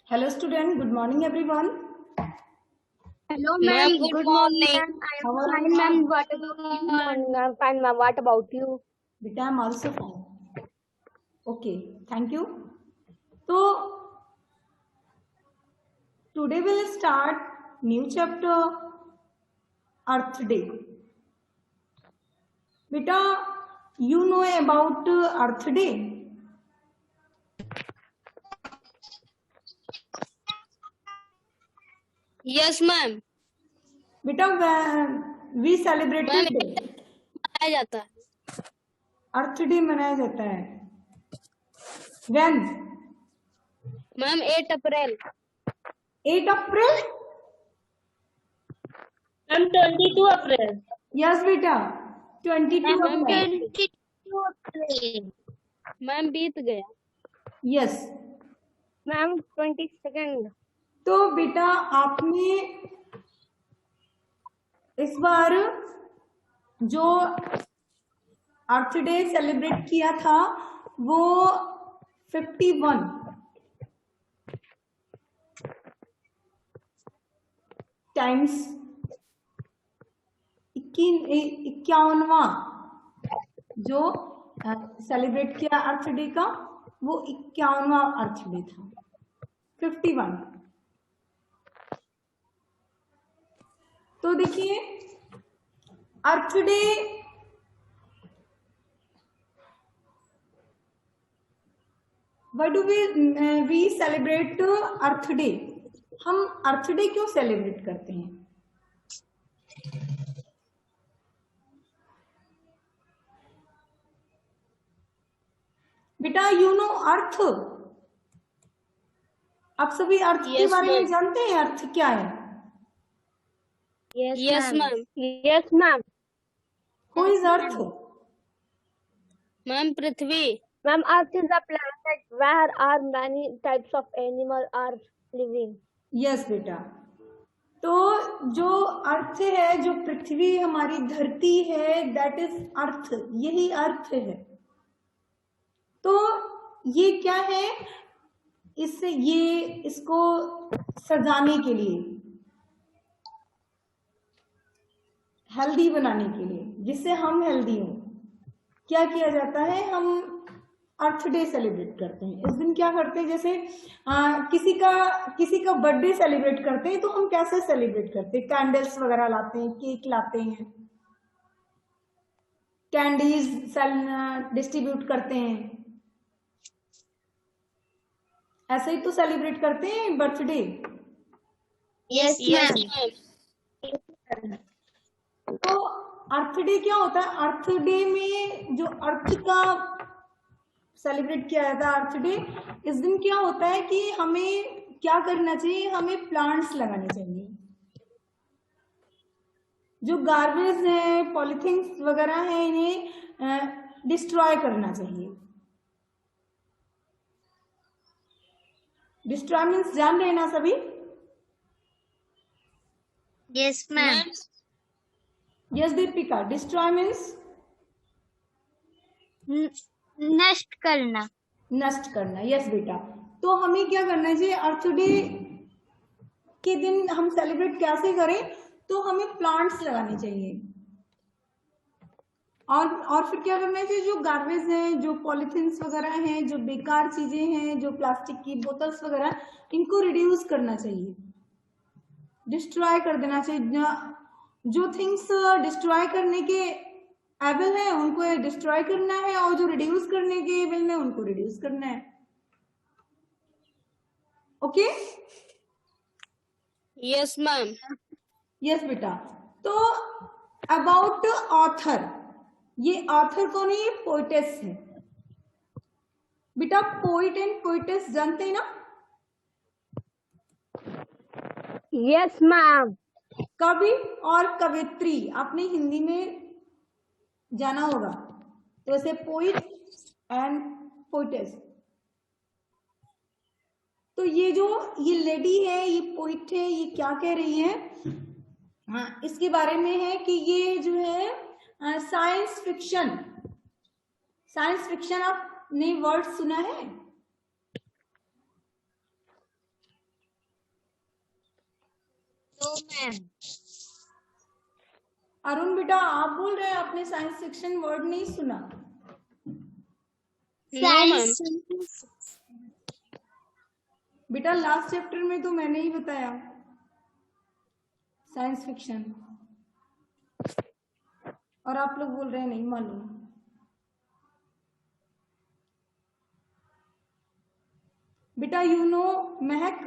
Hello student, good morning everyone. Hello Ma'am, ma'am, good good morning morning. ma'am. I How am are fine you? ma'am. What about you? Good morning, ma'am. Fine, ma'am. What about you? Beta, I'm also fine. Okay, thank you. So today we'll start new chapter Earth Day. Beta, you know about Earth Day? Yes, ma'am. Beta, we celebrated ma'am मनाया जाता है Earth Day मनाया जाता है. When? Ma'am 8 April 8 April? Ma'am 22 April. Yes, beta. 22 ma'am April. 22 April. Ma'am बीत गया Yes. Ma'am, 22nd. तो बेटा आपने इस बार जो अर्थ डे सेलिब्रेट किया था वो 51 टाइम्स 51वां जो सेलिब्रेट किया अर्थ डे का वो 51वां अर्थ डे था 51. तो देखिए Earth Day Why do we celebrate Earth day? हम अर्थ डे क्यों सेलिब्रेट करते हैं? बेटा यू नो अर्थ, आप सभी अर्थ के Yes, बारे में ma'am. जानते हैं अर्थ क्या है? Yes, ma'am. Yes ma'am. Who is earth? Ma'am Prithvi Ma'am, Earth is a planet where are many types of animals are living. Yes बेटा. तो जो अर्थ है, जो पृथ्वी हमारी धरती है, दैट इज अर्थ, यही अर्थ है. तो ये क्या है? इससे ये इसको सजाने के लिए, हेल्दी बनाने के लिए, जिससे हम हेल्दी हों, क्या किया जाता है? हम अर्थ डे सेलिब्रेट करते हैं. इस दिन क्या करते हैं? जैसे किसी का बर्थडे सेलिब्रेट करते हैं तो हम कैसे सेलिब्रेट करते हैं? कैंडल्स वगैरह लाते हैं, केक लाते हैं, कैंडीज डिस्ट्रीब्यूट करते हैं. ऐसे ही तो सेलिब्रेट करते हैं बर्थडे. Yes ma'am. तो अर्थ डे क्या होता है? अर्थ डे में जो अर्थ का सेलिब्रेट किया जाता है अर्थ डे, इस दिन क्या होता है कि हमें क्या करना चाहिए? हमें प्लांट्स लगाने चाहिए. जो गार्बेज है, पॉलीथीन्स वगैरह है, इन्हें डिस्ट्रॉय करना चाहिए. डिस्ट्रॉय मीन्स जान रहे हैं ना सभी? Yes ma'am yes Deepika. Destroy means नष्ट करना. नष्ट करना. यस बेटा. तो हमें क्या करना चाहिए? अर्थ डे के दिन हम सेलिब्रेट कैसे करें? तो हमें प्लांट्स लगाने चाहिए. और फिर क्या करना चाहिए? जो गार्बेज हैं, जो पॉलीथीन्स वगैरह हैं, जो बेकार चीजें हैं, जो प्लास्टिक की बोतल्स वगैरह, इनको रिड्यूस करना चाहिए, डिस्ट्रॉय कर देना चाहिए. जो थिंग्स डिस्ट्रॉय करने के एबल है उनको डिस्ट्रॉय करना है, और जो रिड्यूस करने के एबल है उनको रिड्यूस करना है. ओके. Yes ma'am. यस बेटा. तो अबाउट ऑथर, ये ऑथर कौन है? ये पोइटेस है. बेटा पोइट एंड पोइटेस जानते हैं ना? Yes ma'am. कवि और कवित्री आपने हिंदी में जाना होगा. तो ऐसे पोइट एंड पोइटेस. तो ये लेडी है, ये पोइट है, ये क्या कह रही है? हाँ, इसके बारे में है कि ये जो है साइंस फिक्शन. आपने वर्ड सुना है? No ma'am. अरुण बेटा आप बोल रहे हैं, आपने साइंस फिक्शन वर्ड नहीं सुना। No ma'am. साइंस बेटा लास्ट चैप्टर में तो मैंने ही बताया साइंस फिक्शन, और आप लोग बोल रहे हैं नहीं मालूम। बेटा यू नो महक,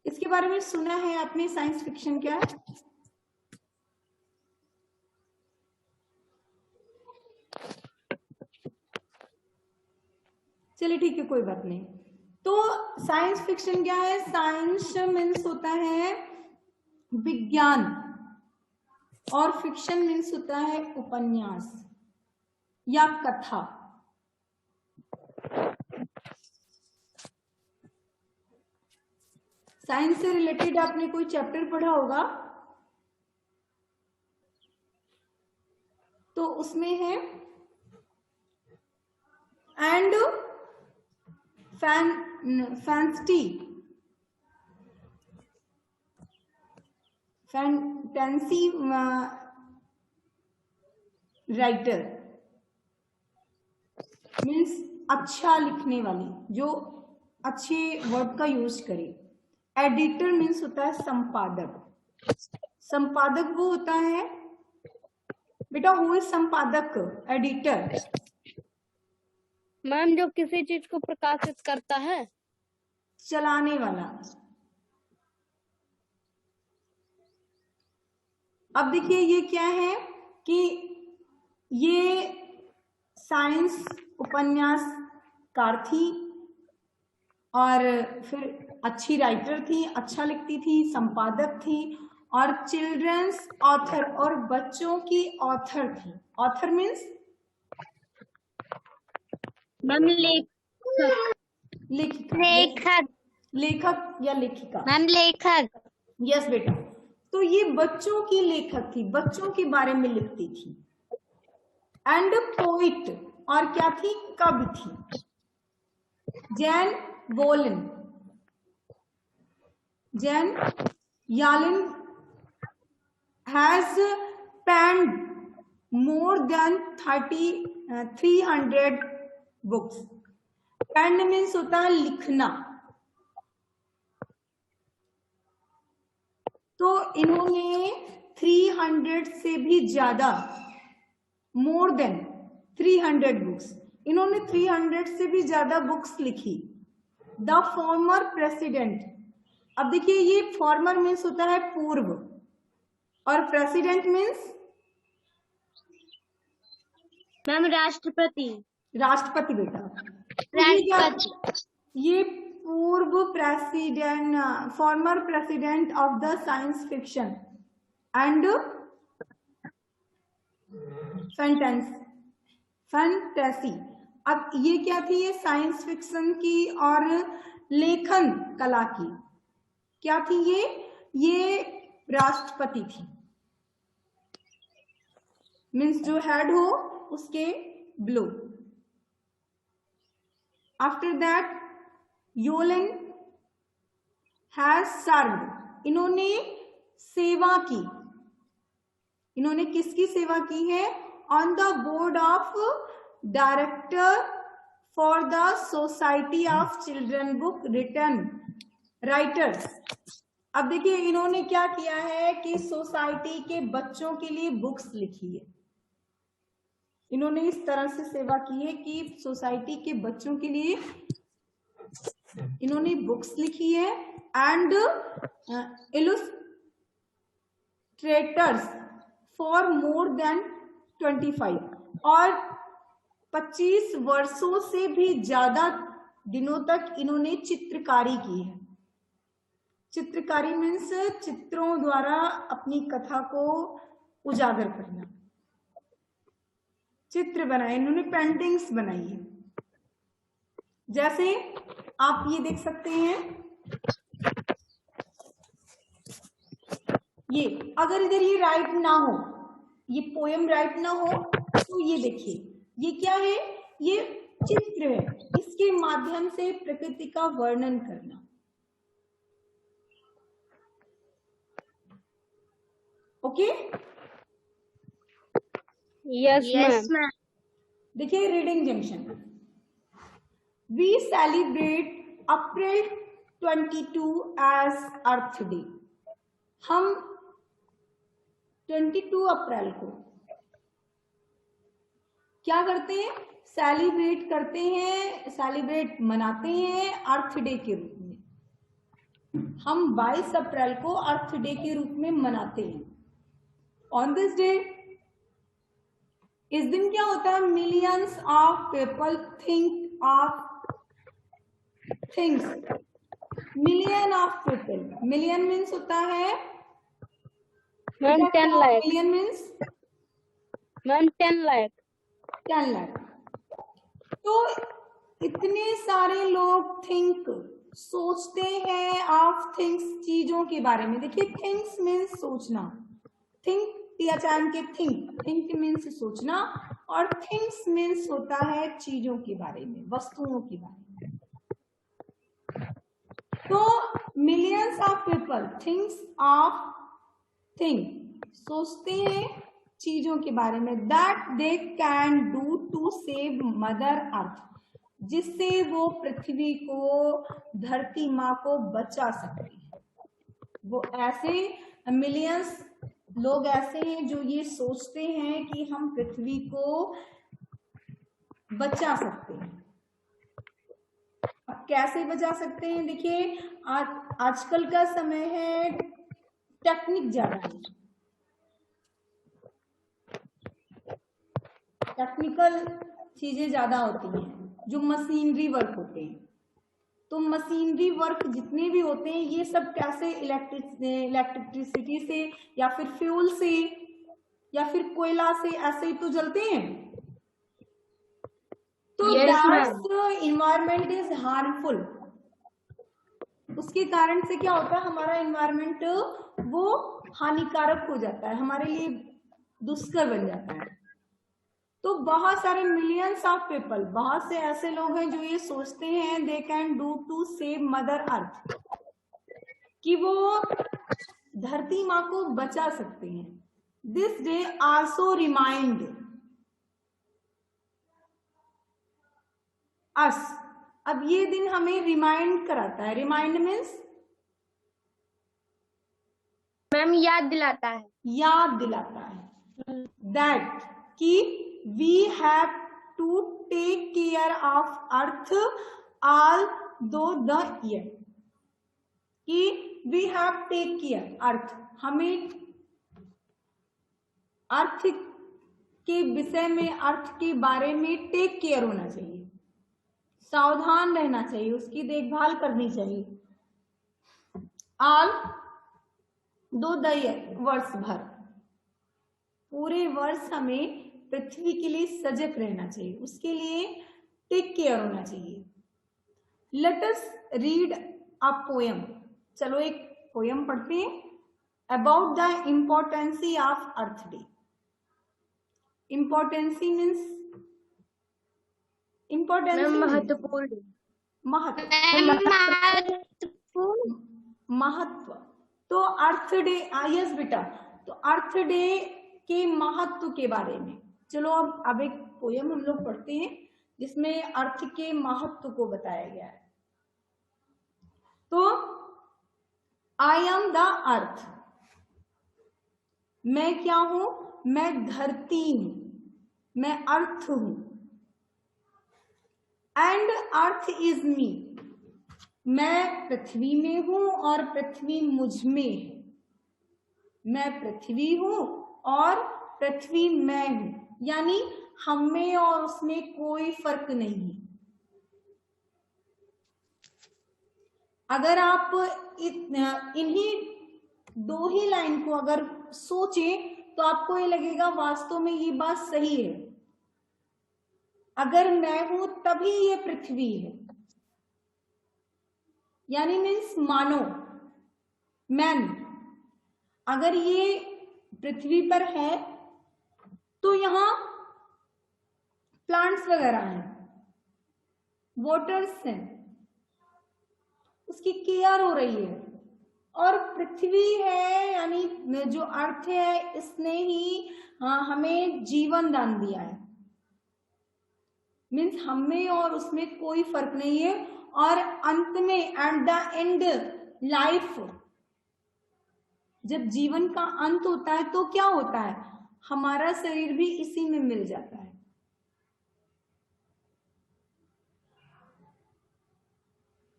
इसके बारे में सुना है आपने, साइंस फिक्शन क्या है? चलिए ठीक है, कोई बात नहीं। तो साइंस फिक्शन क्या है? साइंस मीन्स होता है विज्ञान, और फिक्शन मीन्स होता है उपन्यास या कथा। साइंस से रिलेटेड आपने कोई चैप्टर पढ़ा होगा, तो उसमें है एंड फैंटेंसी राइटर मीन्स अच्छा लिखने वाली, जो अच्छे वर्ड का यूज करे। एडिटर मीन्स होता है संपादक। संपादक वो होता है बेटा, हु इज संपादक? एडिटर। मैम जो किसी चीज को प्रकाशित करता है। चलाने वाला। अब देखिए ये क्या है कि ये साइंस उपन्यासकार थी, और फिर अच्छी राइटर थी, अच्छा लिखती थी, संपादक थी, और चिल्ड्रंस ऑथर और बच्चों की ऑथर थी। ऑथर मीन्स मैम लेखक। लेखक। लेखक या लेखिका। मैम लेखक। यस बेटा। तो ये बच्चों की लेखक थी, बच्चों के बारे में लिखती थी। एंड पोइट, और क्या थी? कवि थी। जैन बोलन, Jain यालिन has penned more than 300 books. Penned means होता है लिखना। तो इन्होंने 300 से भी ज्यादा, मोर देन 300 बुक्स, इन्होंने 300 से भी ज्यादा बुक्स लिखी। द फॉर्मर प्रेसिडेंट, अब देखिए ये फॉर्मर मीन्स होता है पूर्व, और प्रेसिडेंट मीन्स मैम राष्ट्रपति। राष्ट्रपति बेटा। राष्ट्रपति। ये पूर्व president, former president of the science fiction and fantasy. अब ये क्या थी? ये साइंस फिक्शन की और लेखन कला की क्या थी? ये राष्ट्रपति थी, मीन्स जो हेड हो उसके below. After that Yolen has served, इन्होंने सेवा की। इन्होंने किसकी सेवा की है? On the board of director for the society of children book return writers. अब देखिए इन्होंने क्या किया है कि सोसाइटी के बच्चों के लिए बुक्स लिखी है। इन्होंने इस तरह से सेवा की है कि सोसाइटी के बच्चों के लिए इन्होंने बुक्स लिखी है। एंड इलुस्ट्रेटर्स फॉर मोर देन 25, और 25 वर्षों से भी ज्यादा दिनों तक इन्होंने चित्रकारी की है। चित्रकारी मीन्स चित्रों द्वारा अपनी कथा को उजागर करना। चित्र बनाए इन्होंने, पेंटिंग्स बनाई है। जैसे आप ये देख सकते हैं, ये अगर इधर ये राइट ना हो, ये पोयम राइट ना हो, तो ये देखिए ये क्या है? ये चित्र है, इसके माध्यम से प्रकृति का वर्णन करना। Okay yes Yes, ma'am. ma'am. देखिए reading junction, we celebrate April 22 as earth day. हम 22 अप्रैल को क्या करते हैं? सेलिब्रेट करते हैं, सेलिब्रेट मनाते हैं अर्थ डे के रूप में। हम 22 अप्रैल को अर्थ डे के रूप में मनाते हैं। ऑन दिस डे, इस दिन क्या होता है? Millions of people think of things. Million of people, million means होता है ma'am 10 lakh. Million means ma'am 10 lakh. 10 lakh. तो इतने सारे लोग थिंक, सोचते हैं ऑफ थिंग्स, चीजों के बारे में। देखिए थिंग्स मीन्स सोचना, थिंक के थिंक मीन्स सोचना, और थिंग्स मीन्स होता है चीजों के बारे में, वस्तुओं के बारे में। तो millions of people thinks of thing, सोचते हैं चीजों के बारे में, that they can do to save mother earth, जिससे वो पृथ्वी को, धरती माँ को बचा सकती है। वो ऐसे मिलियंस लोग ऐसे हैं जो ये सोचते हैं कि हम पृथ्वी को बचा सकते हैं। अब कैसे बचा सकते हैं? देखिए आजकल का समय है, टेक्निक ज्यादा है, टेक्निकल चीजें ज्यादा होती हैं, जो मशीनरी वर्क होते हैं। तो मशीनरी वर्क जितने भी होते हैं ये सब कैसे इलेक्ट्रिसिटी से या फिर फ्यूल से या फिर कोयला से ऐसे ही तो जलते हैं। तो इन्वायरमेंट इज हार्मफुल। उसके कारण से क्या होता है? हमारा इन्वायरमेंट वो हानिकारक हो जाता है, हमारे लिए दुष्कर बन जाता है। तो बहुत सारे मिलियंस ऑफ पीपल, बहुत से ऐसे लोग हैं जो ये सोचते हैं they can do to save mother earth, कि वो धरती माँ को बचा सकते हैं। This day also remind us. अब ये दिन हमें रिमाइंड कराता है। रिमाइंड मीन्स मैम याद दिलाता है। याद दिलाता है, दैट कि we have to take care of earth all through the year, कि we have take care earth, हमें अर्थ के विषय में, अर्थ के बारे में टेक केयर होना चाहिए, सावधान रहना चाहिए, उसकी देखभाल करनी चाहिए। ऑल दो द ईयर, वर्ष भर, पूरे वर्ष हमें पृथ्वी के लिए सजग रहना चाहिए, उसके लिए टेक केयर होना चाहिए। Let us read a poem. चलो एक पोयम पढ़ते हैं about the impotency of earth day. Impotency means महत्वपूर्ण। महत्व। तो अर्थ डे, यस बेटा, तो अर्थ डे के महत्व के बारे में चलो अब एक पोयम हम लोग पढ़ते हैं जिसमें अर्थ के महत्व को बताया गया है। तो आई एम द अर्थ, मैं क्या हूं? मैं धरती हूं, मैं अर्थ हूं। एंड अर्थ इज मी, मैं पृथ्वी में हूं और पृथ्वी मुझ में है। मैं पृथ्वी हूं और पृथ्वी मैं हूं, यानी हम में और उसमें कोई फर्क नहीं है। अगर आप इन्हीं दो ही लाइन को अगर सोचें तो आपको ये लगेगा वास्तव में ये बात सही है। अगर मैं हूं तभी ये पृथ्वी है, यानी मीन्स मानो, मैन। अगर ये पृथ्वी पर है तो यहां प्लांट्स वगैरह हैं, वाटर्स हैं, उसकी केयर हो रही है, और पृथ्वी है यानी जो अर्थ है इसने ही हमें जीवन दान दिया है। मीन्स हमें और उसमें कोई फर्क नहीं है। और अंत में एट द एंड लाइफ, जब जीवन का अंत होता है तो क्या होता है, हमारा शरीर भी इसी में मिल जाता है।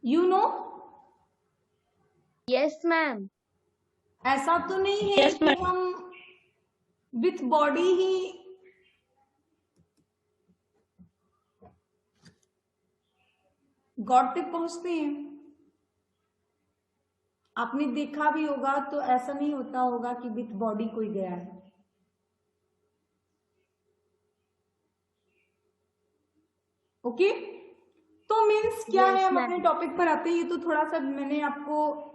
You know, yes ma'am. ऐसा तो नहीं है Yes, कि ma'am. हम विथ बॉडी ही गॉड तक पहुंचते हैं। आपने देखा भी होगा तो ऐसा नहीं होता होगा कि विथ बॉडी कोई गया है। ओके, तो मीन्स क्या Yes, है, हम ma'am. अपने टॉपिक पर आते हैं। ये तो थोड़ा सा मैंने आपको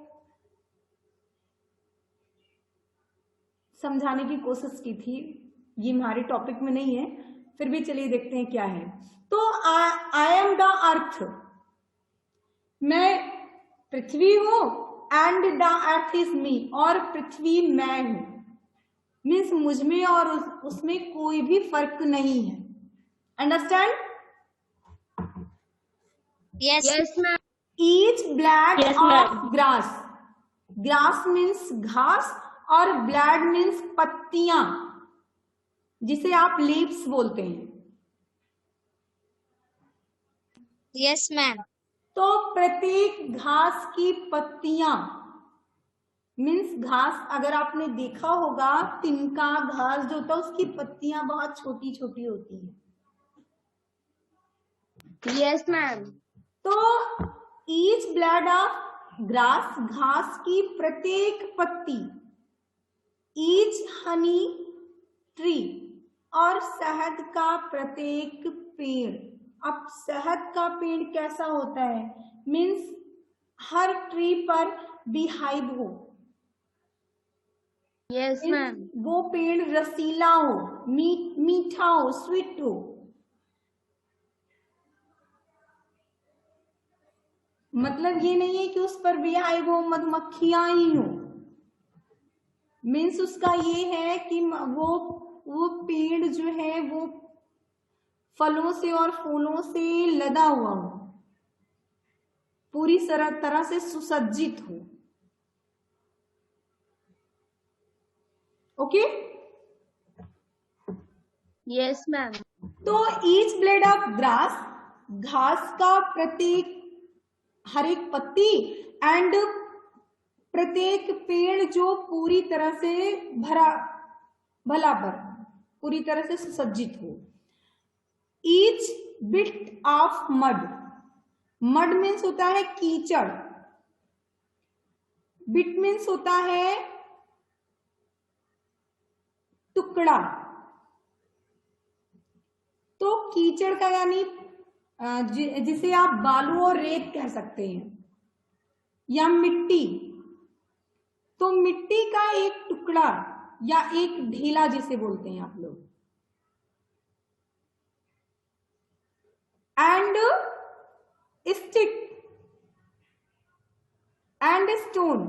समझाने की कोशिश की थी, ये हमारे टॉपिक में नहीं है, फिर भी चलिए देखते हैं क्या है। तो आई एम द अर्थ, मैं पृथ्वी हूं, एंड द अर्थ इज मी, और पृथ्वी मैं हूं। मीन्स मुझ में और उसमें कोई भी फर्क नहीं है। Understand? Yes ma'am. Each blade Yes, of ma'am. Grass, grass means घास और ब्लैड मीन्स पत्तियां, जिसे आप लीव्स बोलते हैं। Yes ma'am. तो प्रत्येक घास की पत्तियां मीन्स घास, अगर आपने देखा होगा तिनका घास जो होता है उसकी पत्तियां बहुत छोटी छोटी होती हैं। Yes ma'am. तो ईच ब्लेड ऑफ ग्रास, घास की प्रत्येक पत्ती, ईच हनी ट्री, और शहद का प्रत्येक पेड़। अब शहद का पेड़ कैसा होता है, मीन्स हर ट्री पर बीहाइव हो, यस मैम। वो पेड़ रसीला हो, मीठा हो, स्वीट हो। मतलब ये नहीं है कि उस पर बीहाइव हो मधुमक्खियां ही हो। मीन्स उसका ये है कि वो पेड़ जो है वो फलों से और फूलों से लदा हुआ हो, पूरी तरह से सुसज्जित हो। Okay, yes ma'am. तो ईच ब्लेड ऑफ ग्रास, घास का प्रत्येक हर एक पत्ती, एंड प्रत्येक पेड़ जो पूरी तरह से भला पर पूरी तरह से सुसज्जित हो। Each bit of mud, mud means होता है कीचड़, बिट मीन्स होता है टुकड़ा। तो कीचड़ का यानी जिसे आप बालू और रेत कह सकते हैं, या मिट्टी। तो मिट्टी का एक टुकड़ा या एक ढीला जिसे बोलते हैं आप लोग, and stick and stone.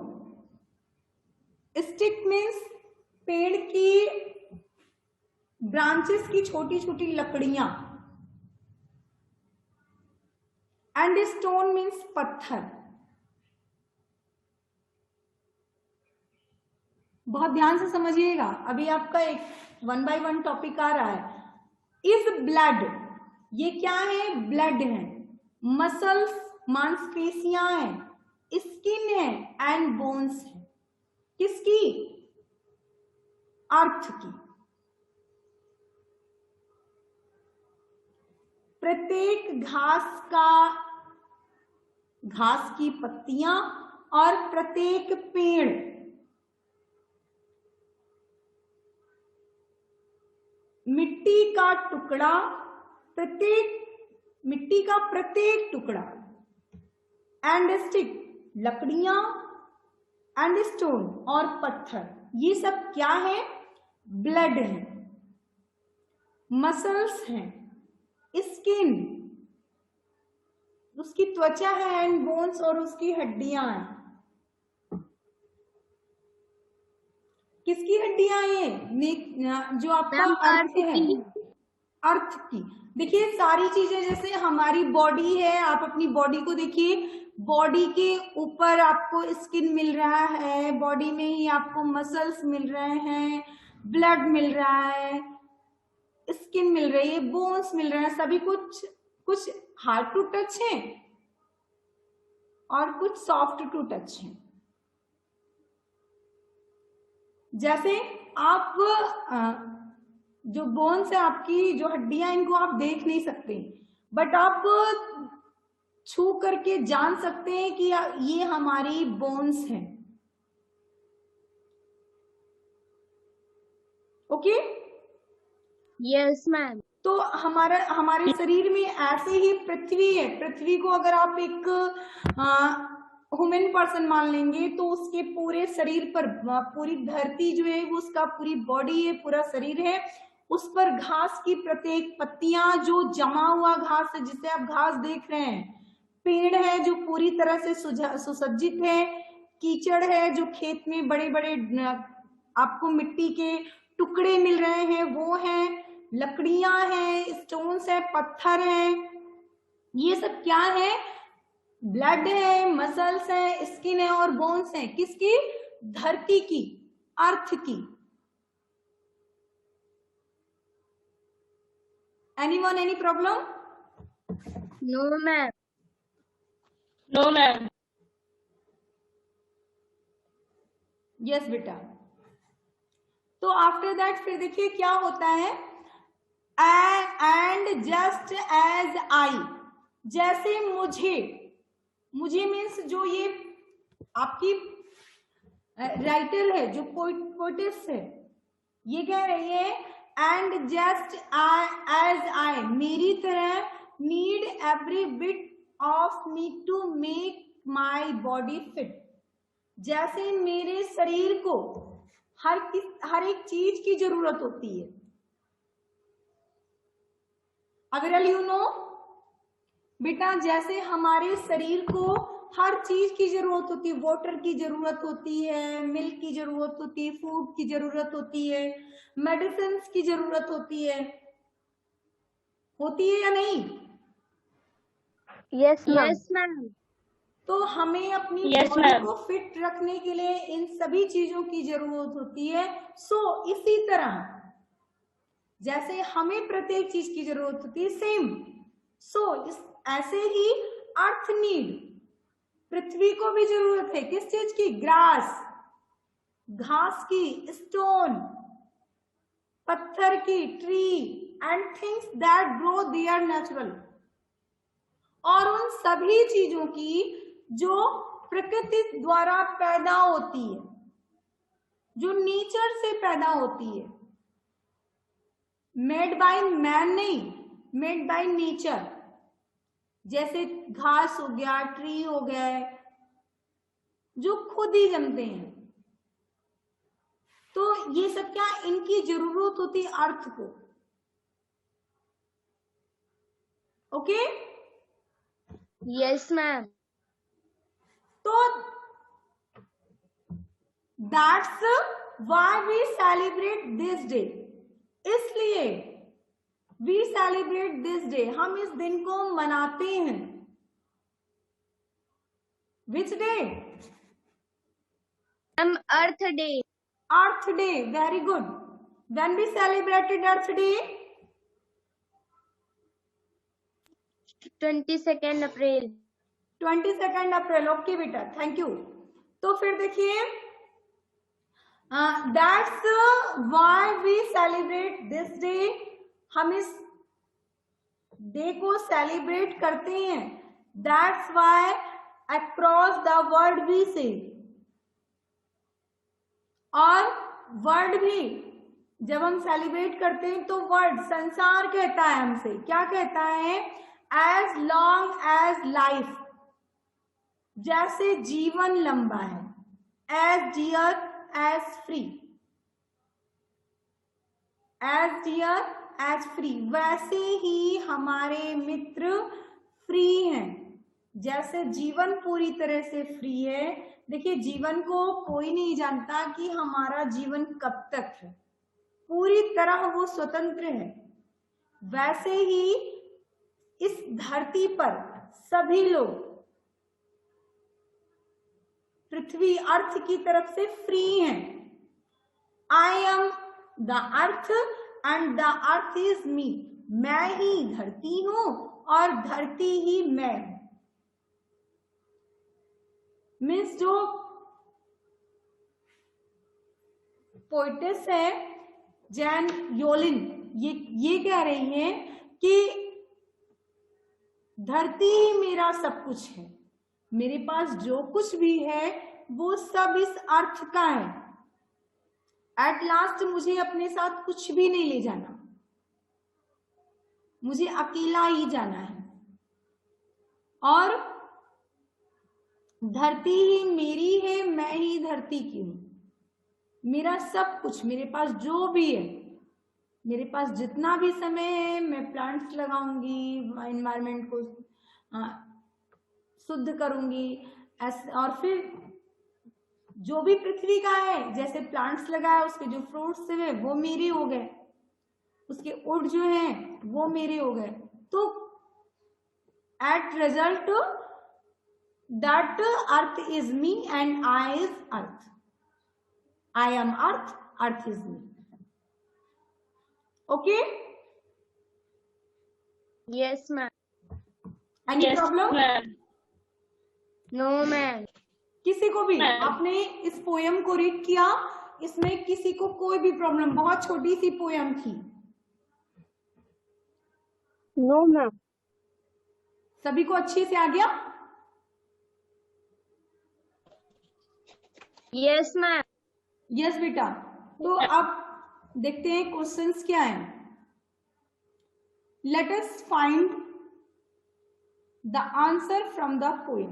Stick means पेड़ की ब्रांचेस की छोटी छोटी लकड़ियां, एंड स्टोन मीन्स पत्थर। बहुत ध्यान से समझिएगा, अभी आपका एक 1 by 1 टॉपिक आ रहा है। इज ब्लड, ये क्या है, ब्लड है। मसल्स मांसपेशियां हैं, स्किन है, एंड बोन्स है। किसकी, अर्थ की। प्रत्येक घास की पत्तियां और प्रत्येक पेड़, मिट्टी का टुकड़ा, मिट्टी का प्रत्येक टुकड़ा, एंड स्टिक लकड़ियां, एंड स्टोन और पत्थर, ये सब क्या है, ब्लड है। मसल्स हैं, स्किन उसकी त्वचा है, एंड बोन्स और उसकी हड्डियां हैं। किसकी हड्डियां ये जो आपका मैम, अर्थ अर्थ है, की। अर्थ की। देखिए सारी चीजें, जैसे हमारी बॉडी है, आप अपनी बॉडी को देखिए, बॉडी के ऊपर आपको स्किन मिल रहा है, बॉडी में ही आपको मसल्स मिल रहे हैं, ब्लड मिल रहा है, स्किन मिल रही है, बोन्स मिल रहे हैं, सभी कुछ हार्ड टू टच है और कुछ सॉफ्ट टू टच है। जैसे आप जो बोन्स है, आपकी जो हड्डियां, इनको आप देख नहीं सकते, बट आप छू करके जान सकते हैं कि ये हमारी बोन्स हैं। ओके? Yes ma'am. तो हमारे शरीर में ऐसे ही पृथ्वी है। पृथ्वी को अगर आप एक ह्यूमन पर्सन मान लेंगे तो उसके पूरे शरीर पर, पूरी धरती जो है, उसका पूरी बॉडी है, पूरा शरीर है, उस पर घास की प्रत्येक पत्तियां, जो जमा हुआ घास है, जिसे आप घास देख रहे हैं, पेड़ है जो पूरी तरह से सुसज्जित है, कीचड़ है जो खेत में बड़े बड़े आपको मिट्टी के टुकड़े मिल रहे हैं वो हैं, लकड़ियां हैं, स्टोन्स है, पत्थर है, ये सब क्या है? ब्लड है, मसल्स है, स्किन है और बोन्स है। किसकी? धरती की, अर्थ की। Anyone, any problem? No ma'am. No, ma'am. Yes बेटा। तो आफ्टर दैट फिर देखिए क्या होता है, एंड जस्ट एज आई, जैसे मुझे मीन्स जो ये आपकी राइटर है, जो पोइटिस है, ये कह रही है एंड जस्ट एज आई, मेरी तरह, need every bit of me to make my body fit, जैसे मेरे शरीर को हर एक चीज की जरूरत होती है। अगर यू नो बेटा, जैसे हमारे शरीर को हर चीज की जरूरत होती है, वाटर की जरूरत होती है, मिल्क की जरूरत होती है, फूड की जरूरत होती है, मेडिसिन की जरूरत होती है या नहीं? Yes, ma'am. Yes ma'am. तो हमें अपनी Yes, बॉडी ma'am. को फिट रखने के लिए इन सभी चीजों की जरूरत होती है। इसी तरह जैसे हमें प्रत्येक चीज की जरूरत होती है, सेम ऐसे ही अर्थ नीड, पृथ्वी को भी जरूरत है किस चीज की? ग्रास, घास की, स्टोन, पत्थर की, tree and things that grow there natural, और उन सभी चीजों की जो प्रकृति द्वारा पैदा होती है, जो नेचर से पैदा होती है, मेड बाय मैन नहीं, मेड बाय नेचर। जैसे घास हो गया, ट्री हो गए, जो खुद ही जमते हैं। तो ये सब क्या, इनकी जरूरत होती है अर्थ को। ओके? Yes ma'am. तो that's why we celebrate this day, इसलिए वी सेलिब्रेट दिस डे, हम इस दिन को मनाते हैं। Which day? Ma'am, Earth Day. Earth Day, very good. When we celebrated Earth Day? 22 April. 22 April. Okay बेटा, थैंक यू। तो फिर देखिए, that's why we celebrate this day, हम इस डे को सेलिब्रेट करते हैं। That's why across the world we से, और वर्ल्ड भी जब हम सेलिब्रेट करते हैं तो वर्ल्ड, संसार कहता है हमसे, क्या कहता है? एज लॉन्ग एज लाइफ, जैसे जीवन लंबा है, as dear as free, as dear as free, वैसे ही हमारे मित्र फ्री हैं। जैसे जीवन पूरी तरह से फ्री है, देखिए, जीवन को कोई नहीं जानता कि हमारा जीवन कब तक है, पूरी तरह वो स्वतंत्र है। वैसे ही इस धरती पर सभी लोग पृथ्वी अर्थ की तरफ से फ्री हैं। I am the earth and the earth is मी। मैं ही धरती हूं और धरती ही मैं हूं। मीन्स जो पोइटेस है जैन योलिन, ये कह रही है कि धरती ही मेरा सब कुछ है, मेरे पास जो कुछ भी है वो सब इस अर्थ का है। एट लास्ट मुझे अपने साथ कुछ भी नहीं ले जाना, मुझे अकेला ही जाना है। और धरती ही मेरी है, मैं ही धरती की हूं। मेरा सब कुछ, मेरे पास जो भी है, मेरे पास जितना भी समय है, मैं प्लांट्स लगाऊंगी, एनवायरनमेंट को शुद्ध करूंगी। और फिर जो भी पृथ्वी का है, जैसे प्लांट्स लगाए, उसके जो फ्रूट्स हैं वो मेरे हो गए, उसके उड़ जो हैं वो मेरे हो गए। तो as result that earth is me and I is earth. I am earth, earth is me. Okay? Yes, ma'am. Any Yes, problem? ma'am. No, ma'am. किसी को भी, Ma'am. आपने इस पोयम को रीड किया, इसमें किसी को कोई भी प्रॉब्लम? बहुत छोटी सी पोयम थी। No, ma'am. सभी को अच्छे से आ गया? Yes, ma'am. यस बेटा। तो अब देखते हैं क्वेश्चंस क्या हैं। Let us find the answer from the poem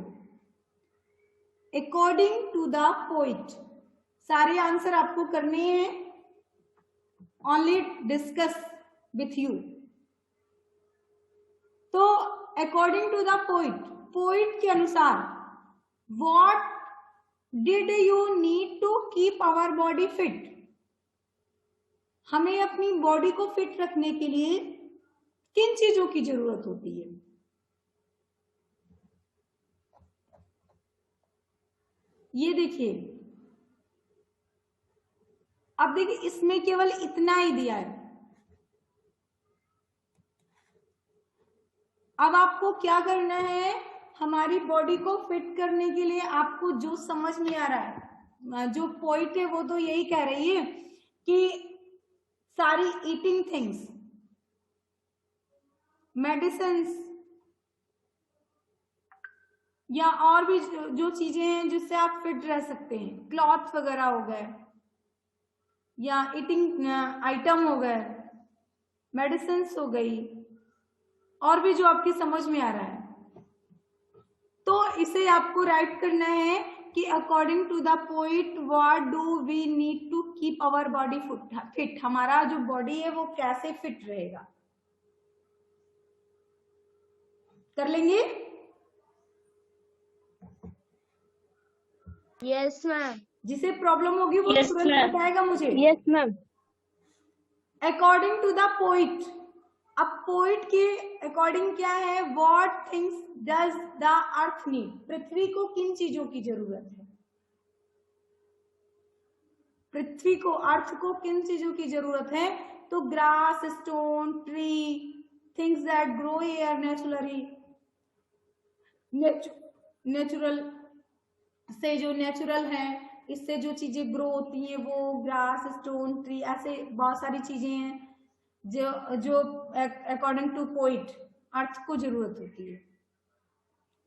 according to the poet. सारे आंसर आपको करने हैं, ओनली डिस्कस विथ यू। तो according to the poet, poet के अनुसार what did you need to keep our body fit? हमें अपनी body को फिट रखने के लिए किन चीजों की जरूरत होती है? ये देखिए, अब देखिए इसमें केवल इतना ही दिया है। अब आपको क्या करना है, हमारी बॉडी को फिट करने के लिए आपको जो समझ में आ रहा है, जो पॉइंट है वो तो यही कह रही है कि सारी ईटिंग थिंग्स, मेडिसिन्स या और भी जो चीजें हैं जिससे आप फिट रह सकते हैं, क्लॉथ वगैरह हो गए या ईटिंग आइटम हो गए, मेडिसिन्स हो गई, और भी जो आपकी समझ में आ रहा है, तो इसे आपको राइट करना है कि according to the poet what do we need to keep our body fit. हमारा जो बॉडी है वो कैसे फिट रहेगा, कर लेंगे? Yes, ma'am. जिसे प्रॉब्लम होगी वो Yes, तुरंत ma'am. बताएगा मुझे। Yes, ma'am. According to the poet, अब पोइट के अकॉर्डिंग क्या है, what things does the earth need? पृथ्वी को किन चीजों की जरूरत है? पृथ्वी को, अर्थ को किन चीजों की जरूरत है? तो grass, stone, tree, things that grow here naturally, natural से जो नेचुरल है, इससे जो चीजें ग्रो होती हैं वो ग्रास, स्टोन, ट्री, ऐसे बहुत सारी चीजें हैं जो अकॉर्डिंग टू पोइट अर्थ को जरूरत होती है।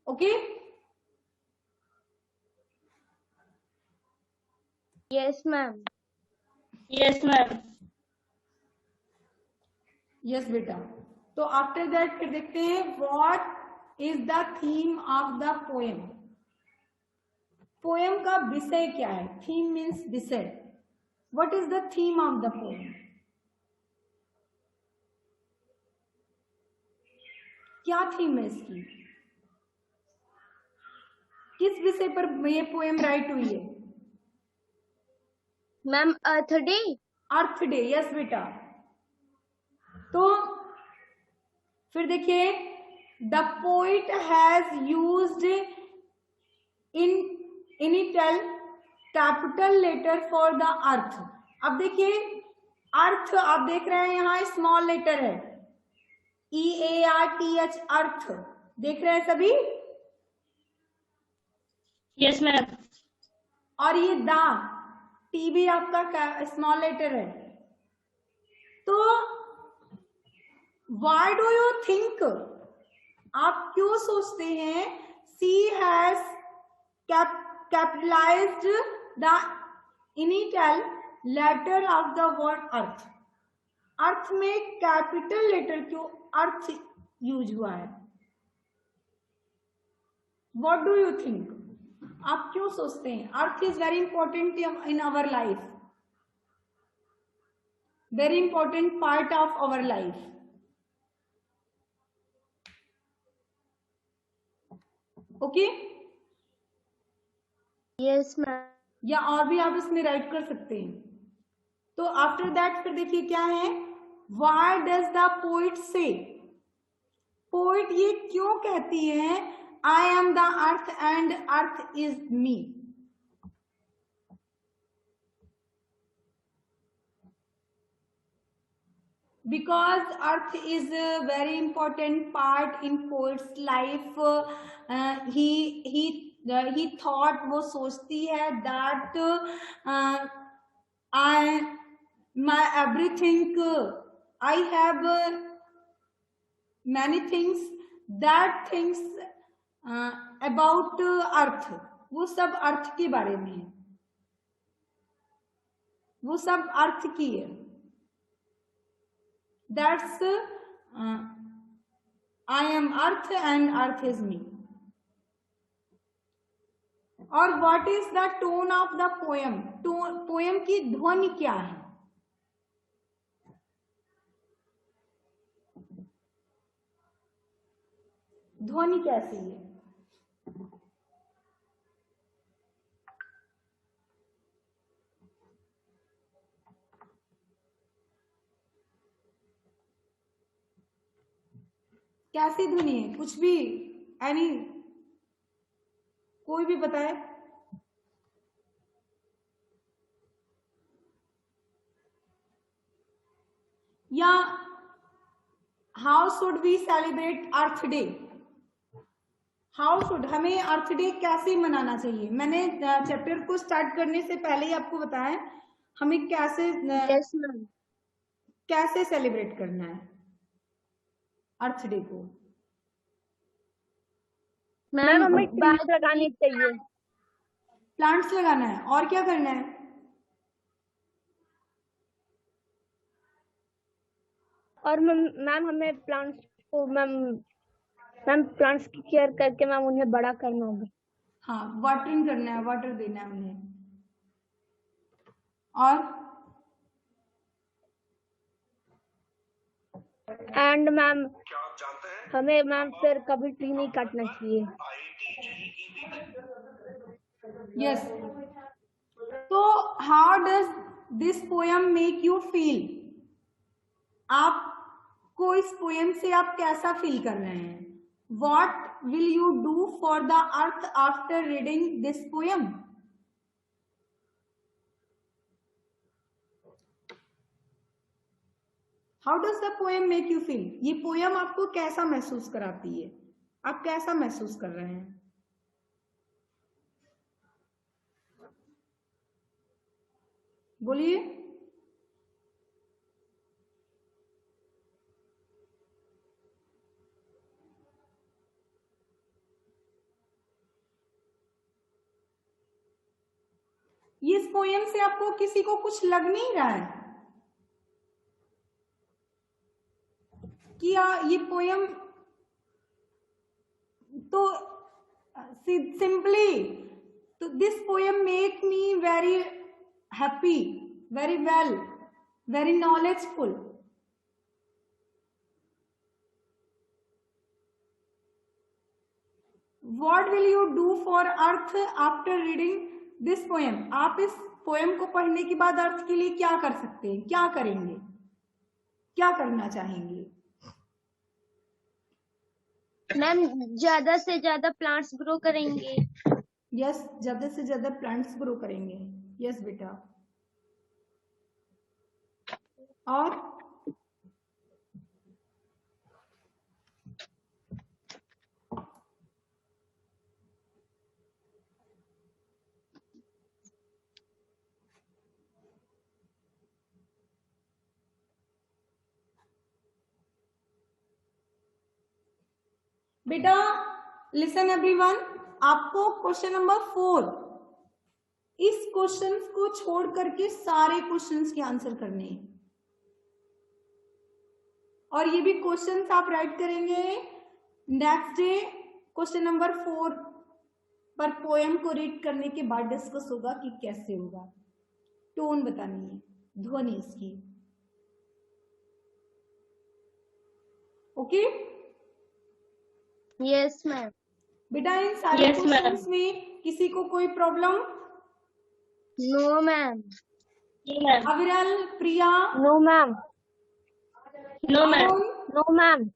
Okay? Yes, ma'am. Yes, ma'am. Yes बेटा। तो आफ्टर दैट फिर देखते हैं what is the theme of the poem. Poem का विषय क्या है? थीम मीन्स विषय। What is the theme of the poem? क्या थीम है इसकी? किस विषय पर ये पोएम राइट हुई है? Ma'am Earth Day. Earth Day, yes बेटा। तो फिर देखिए, the poet has used initial capital letter for the earth. अब देखिए, अर्थ आप देख रहे हैं यहाँ स्मॉल लेटर है, EARTH, अर्थ देख रहे हैं सभी। Yes, ma'am. और ये द टी भी आपका स्मॉल लेटर है। तो वाई डू यू थिंक, आप क्यों सोचते हैं she has capitalized the initial letter of the word earth? Earth में कैपिटल लेटर क्यों अर्थ यूज हुआ है? व्हाट डू यू थिंक, आप क्यों सोचते हैं? Earth is very important in our life, very important part of our life. Okay, yes ma'am. या और भी आप इसमें राइट कर सकते हैं। तो आफ्टर दैट फिर देखिए क्या है, व्हाई डज द पोइट से, पोइट ये क्यों कहती है I am the earth and earth is me? Because earth is a very important part in poet's life. He thought, वो सोचती है that my everything, I have many things, that things about earth, वो सब अर्थ के बारे में है, वो सब अर्थ की है। That's I am earth and earth is me. और what is the tone of the poem? Poem की ध्वनि क्या है? ध्वनि कैसी है? कैसी ध्वनि है? कुछ भी, एनी, कोई भी बताए। या how should we celebrate earth day? How should, हमें अर्थ डे कैसे मनाना चाहिए? मैंने चैप्टर को स्टार्ट करने से पहले ही आपको बताया हमें कैसे यस मैम। कैसे सेलिब्रेट करना है अर्थ डे को। मैम हमें ट्रीज लगानी चाहिए। प्लांट्स लगाना है, और क्या करना है? और मैम हमें प्लांट्स को मैम प्लांट्स की केयर करके मैम उन्हें बड़ा करना होगा। हाँ, वाटरिंग करना है, वाटर देना है उन्हें। और एंड मैम हमें मैम फिर कभी ट्री नहीं काटना चाहिए। यस। तो how does this poem make you feel? आपको इस पोएम से आप कैसा फील कर रहे हैं? What will you do for the earth after reading this poem? How does the poem make you feel? ये पोएम आपको कैसा महसूस कराती है? आप कैसा महसूस कर रहे हैं? बोलिए। ये इस पोएम से आपको किसी को कुछ लग नहीं रहा है कि ये पोएम तो सिंपली, तो this poem make me very happy, very well, very knowledgeful. What will you do for Earth after reading this poem? आप इस पोएम को पढ़ने के बाद अर्थ के लिए क्या कर सकते हैं, क्या करेंगे, क्या करना चाहेंगे? मैम ज्यादा से ज्यादा प्लांट्स ग्रो करेंगे। यस, ज्यादा से ज्यादा प्लांट्स ग्रो करेंगे। यस बेटा। और बेटा लिसन एवरीवन, आपको क्वेश्चन नंबर 4, इस क्वेश्चंस को छोड़ करके सारे क्वेश्चंस के आंसर करने हैं। और ये भी क्वेश्चंस आप राइट करेंगे नेक्स्ट डे। क्वेश्चन नंबर 4 पर पोएम को रीड करने के बाद डिस्कस होगा कि कैसे होगा। टोन बतानी है, ध्वनि इसकी। Okay yes ma'am. बेटा इन सारे Yes, ma'am. क्वेश्चंस में किसी को कोई problem? No ma'am. No, ma'am. अविरल, प्रिया, No, ma'am. No, ma'am. Arun, No, ma'am.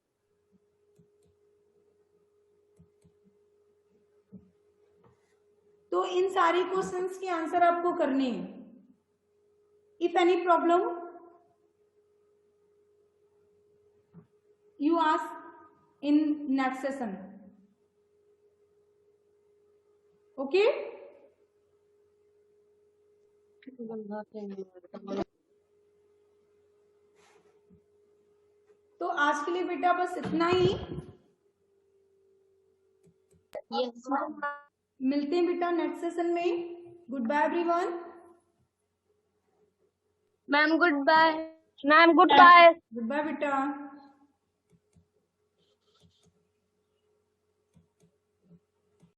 तो इन सारे क्वेश्चंस के आंसर आपको करने हैं। If any problem you ask in next session. Okay तो आज के लिए बेटा बस इतना ही। Yes ma'am. मिलते हैं बेटा नेक्स्ट सेशन में। Good bye everyone. Ma'am good bye. Ma'am, goodbye. Good bye बेटा।